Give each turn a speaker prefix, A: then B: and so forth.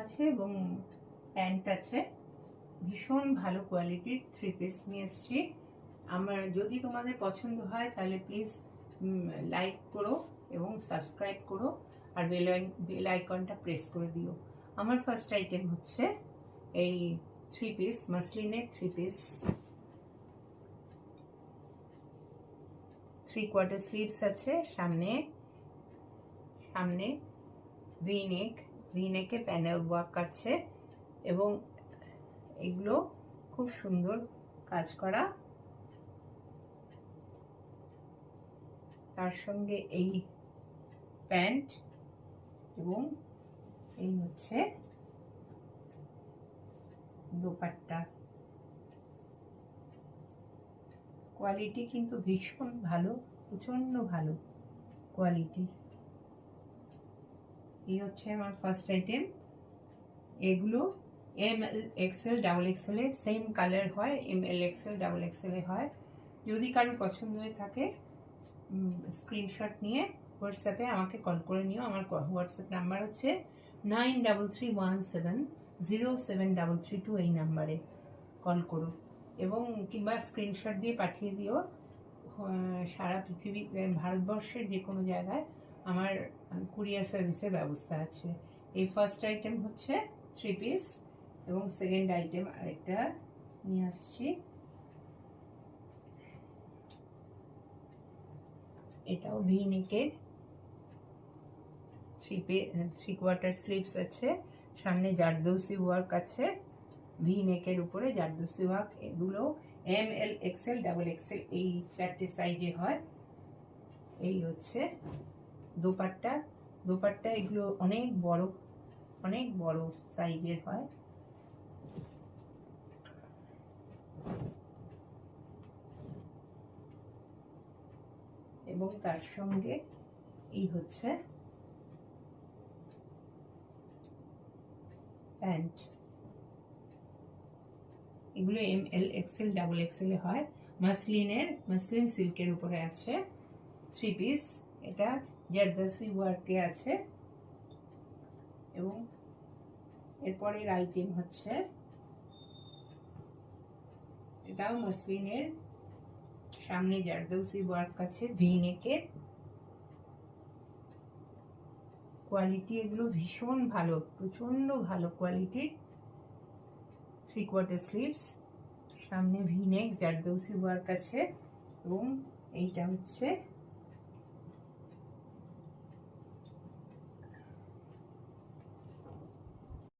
A: আছে এবং প্যান্ট আছে। ভীষণ ভালো কোয়ালিটির 3 পিস নিয়ে এসেছি। আমার যদি তোমাদের পছন্দ হয় তাহলে প্লিজ লাইক করো এবং সাবস্ক্রাইব করো আর বেল আইকনটা প্রেস করে দিও। আমার ফার্স্ট আইটেম হচ্ছে এই 3 পিস, মাসলিনের 3 পিস, 3/4 স্লিভস আছে, সামনে ভি নেকে প্যানেল ওয়ার্ক আছে এবং এগুলো খুব সুন্দর কাজ করা। তার সঙ্গে এই প্যান্ট এবং এই হচ্ছে দোপাট্টা। কোয়ালিটি কিন্তু ভীষণ ভালো, প্রচন্ড ভালো কোয়ালিটি। এই হচ্ছে আমার ফার্স্ট আইটেম। এগুলো ML XL ডাবল XL এ সেম কালার হয়, ML XL ডাবল XL এ হয়। যদি কারোর পছন্দ হয়ে থাকে স্ক্রিনশট নিয়ে হোয়াটসঅ্যাপে আমাকে কল করে নিও। আমার হোয়াটসঅ্যাপ নাম্বার হচ্ছে 9331707332। এই নাম্বারে কল করো এবং কিংবা স্ক্রিনশট দিয়ে পাঠিয়ে দিও। সারা পৃথিবী, ভারতবর্ষের যে কোনো জায়গায় আমার কুরিয়ার সার্ভিসের ব্যবস্থা আছে। এই ফার্স্ট আইটেম হচ্ছে 3 পিস এবং সেকেন্ড আইটেম আরেকটা নিয়ে আসছি। এটাও ভি নেকের 3/4 স্লিভস আছে, সামনে জারদৌসি ওয়ার্ক আছে, ভি নেকের উপরে জারদৌসি ওয়ার্ক। এগুলো ML XL ডাবল XL এই 4টে সাইজে হয়। এই হচ্ছে দোপাট্টা এগুলো অনেক বড় সাইজের হয়। এবং তার সঙ্গে এই হচ্ছে প্যান্ট। এগুলো ML XL ডাবল XL এ হয়। মাসলিন সিল্কের উপরে আছে 3 পিস। এটা জারদৌসি ওয়ার্কে আছে। এবং এরপরের আইটেম হচ্ছে এটাও মাসলিনের, সামনে জারদৌসি ওয়ার্ক আছে, ভি নেকের। কোয়ালিটি এগুলো ভীষণ ভালো, প্রচন্ড ভালো কোয়ালিটির। 3/4 স্লিভস, সামনে ভি নেক, জারদৌসি ওয়ার্ক আছে এবং এইটা হচ্ছে